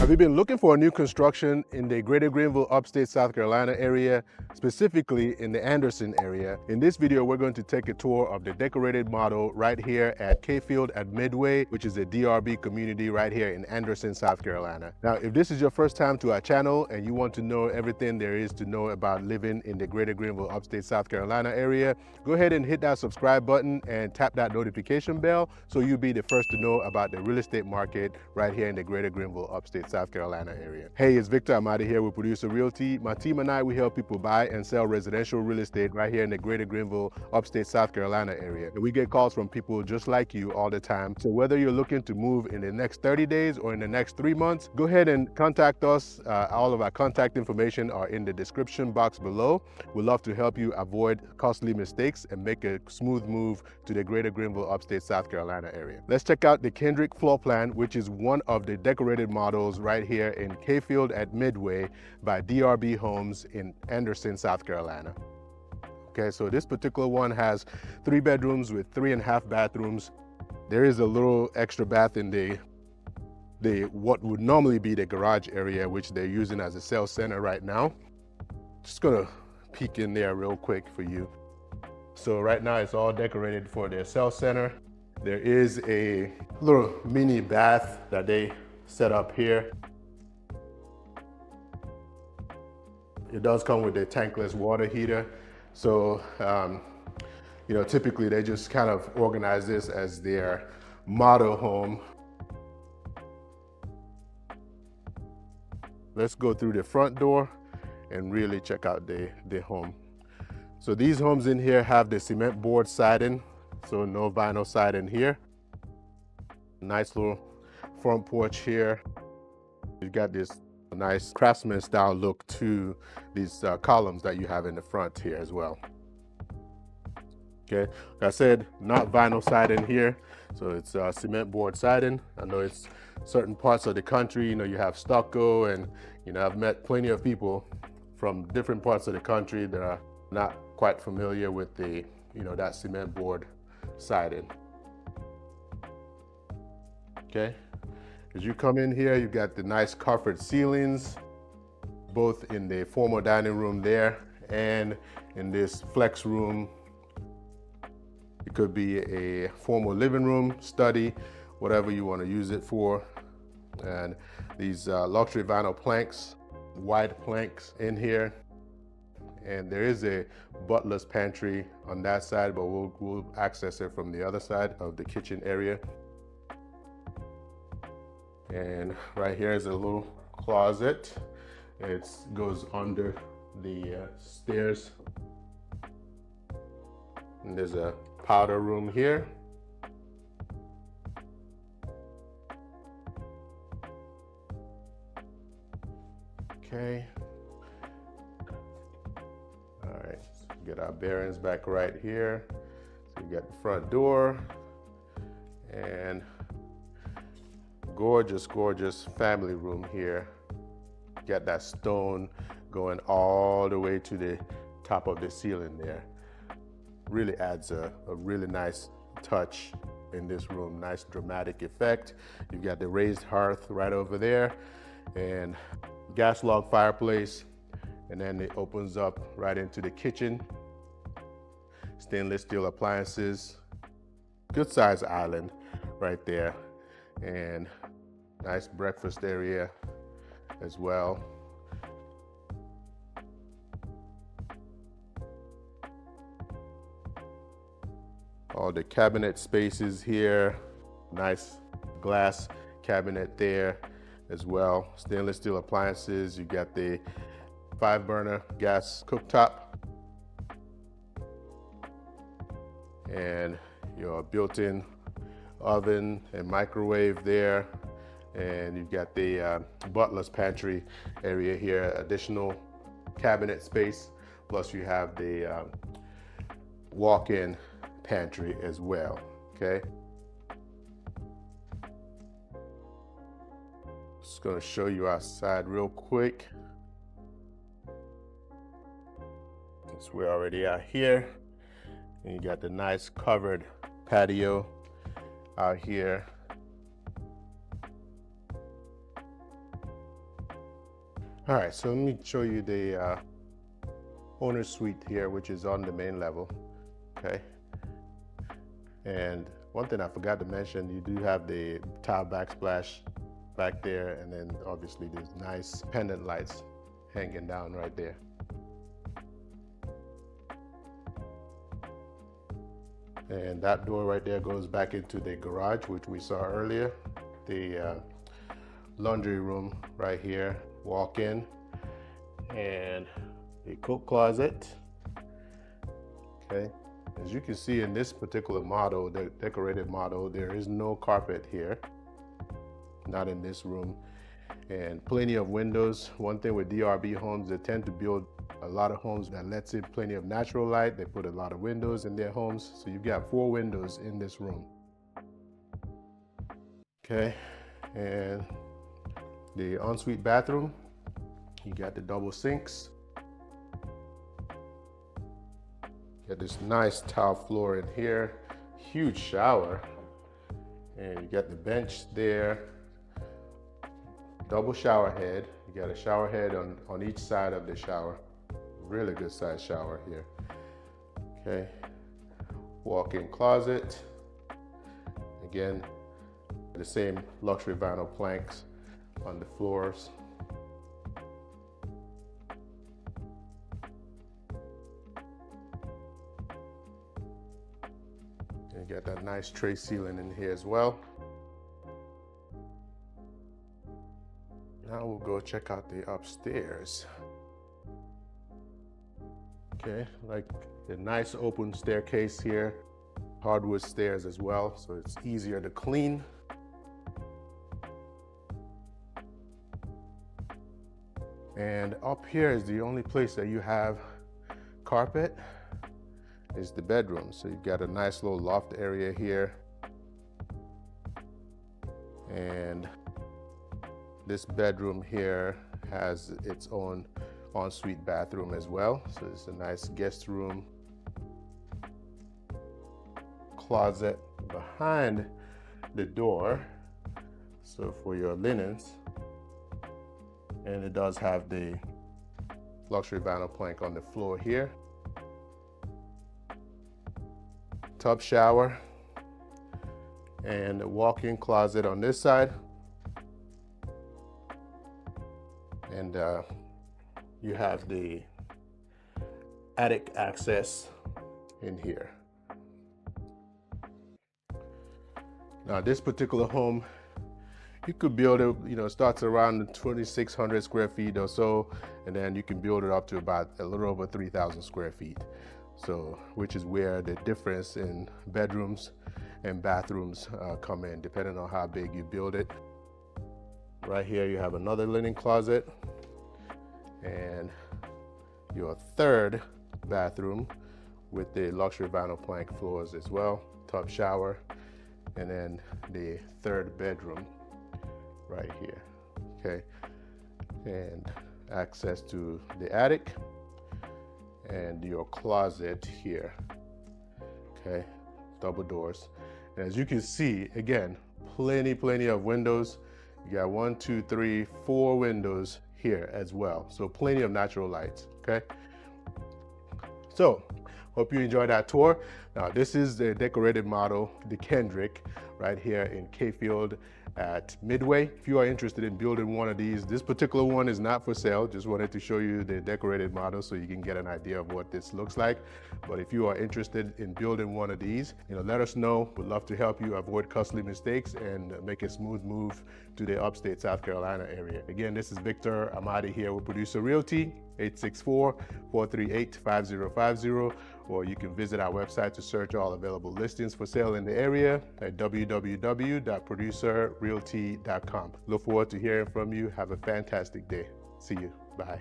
Have you been looking for a new construction in the greater Greenville, upstate South Carolina area, specifically in the Anderson area? In this video, we're going to take a tour of the decorated model right here at K-Field at Midway, which is a DRB community right here in Anderson, South Carolina. Now, if this is your first time to our channel and you want to know everything there is to know about living in the greater Greenville, upstate South Carolina area, go ahead and hit that subscribe button and tap that notification bell so you'll be the first to know about the real estate market right here in the greater Greenville, upstate South Carolina area. Hey, it's Victor. I'm out of here with Producer Realty. My team and I, we help people buy and sell residential real estate right here in the greater Greenville, upstate South Carolina area. And we get calls from people just like you all the time. So whether you're looking to move in the next 30 days or in the next 3 months, go ahead and contact us. All of our contact information are in the description box below. We'd love to help you avoid costly mistakes and make a smooth move to the greater Greenville, upstate South Carolina area. Let's check out the Kendrick floor plan, which is one of the decorated models right here in K-Field at Midway by DRB Homes in Anderson, South Carolina. Okay, so this particular one has 3 bedrooms with 3.5 bathrooms. There is a little extra bath in the what would normally be the garage area, which they're using as a sales center right now. Just gonna peek in there real quick for you. So right now it's all decorated for their sales center. There is a little mini bath that they set up here. It does come with a tankless water heater. So, you know, typically they just kind of organize this as their model home. Let's go through the front door and really check out the home. So these homes in here have the cement board siding, so no vinyl siding here. Nice little front porch here. You got this nice Craftsman-style look to these columns that you have in the front here as well. Okay, like I said, not vinyl siding here, so it's cement board siding. I know it's certain parts of the country, you know, you have stucco, and you know, I've met plenty of people from different parts of the country that are not quite familiar with the, you know, that cement board siding. Okay, as you come in here, you got the nice carpet ceilings, both in the formal dining room there and in this flex room. It could be a formal living room, study, whatever you want to use it for. And these luxury vinyl planks, wide planks in here. And there is a butler's pantry on that side, but we'll access it from the other side of the kitchen area. And right here is a little closet. It goes under the stairs. And there's a powder room here. Okay. All right, so get our bearings back right here. So you got the front door and gorgeous, gorgeous family room here. Got that stone going all the way to the top of the ceiling there. Really adds a really nice touch in this room. Nice dramatic effect. You've got the raised hearth right over there and gas log fireplace. And then it opens up right into the kitchen. Stainless steel appliances. Good size island right there. And nice breakfast area as well. All the cabinet spaces here. Nice glass cabinet there as well. Stainless steel appliances. You got the 5-burner gas cooktop. And your built-in oven and microwave there. And you've got the butler's pantry area here, additional cabinet space. Plus you have the walk-in pantry as well, okay? Just gonna show you outside real quick. Since we're already out here, and you got the nice covered patio out here. All right, so let me show you the owner's suite here, which is on the main level, okay? And one thing I forgot to mention, you do have the tile backsplash back there, and then obviously there's nice pendant lights hanging down right there. And that door right there goes back into the garage, which we saw earlier. The laundry room right here, walk in, and the coat closet. Okay, as you can see in this particular model, the decorated model, there is no carpet here, not in this room, and plenty of windows. One thing with DRB Homes, they tend to build a lot of homes that lets in plenty of natural light. They put a lot of windows in their homes, so you've got 4 windows in this room. Okay, and the ensuite bathroom, you got the double sinks. Got this nice tile floor in here, huge shower, and you got the bench there, double shower head. You got a shower head on each side of the shower. Really good size shower here. Okay, walk-in closet. Again, the same luxury vinyl planks on the floors. And you got that nice tray ceiling in here as well. Now we'll go check out the upstairs. Okay, like a nice open staircase here, hardwood stairs as well, so it's easier to clean. And up here is the only place that you have carpet, is the bedroom. So you've got a nice little loft area here. And this bedroom here has its own ensuite bathroom as well. So it's a nice guest room. Closet behind the door, so for your linens. And it does have the luxury vinyl plank on the floor here. Tub shower and a walk-in closet on this side. And you have the attic access in here. Now this particular home, you could build it, starts around 2,600 square feet or so, and then you can build it up to about a little over 3,000 square feet. So, which is where the difference in bedrooms and bathrooms come in, depending on how big you build it. Right here, you have another linen closet and your third bathroom with the luxury vinyl plank floors as well, tub shower, and then the third bedroom right here, okay? And access to the attic and your closet here, okay? Double doors. And as you can see, again, plenty of windows. You got 1, 2, 3, 4 windows here as well. So plenty of natural lights, okay? So, hope you enjoyed that tour. Now, this is the decorated model, the Kendrick, right here in K-Field at Midway. If you are interested in building one of these, this particular one is not for sale. Just wanted to show you the decorated model so you can get an idea of what this looks like. But if you are interested in building one of these, let us know. We'd love to help you avoid costly mistakes and make a smooth move to the Upstate South Carolina area. Again, this is Victor Amadi here with Producer Realty, 864-438-5050, or you can visit our website to search all available listings for sale in the area at www.producerrealty.com. Look forward to hearing from you. Have a fantastic day. See you. Bye.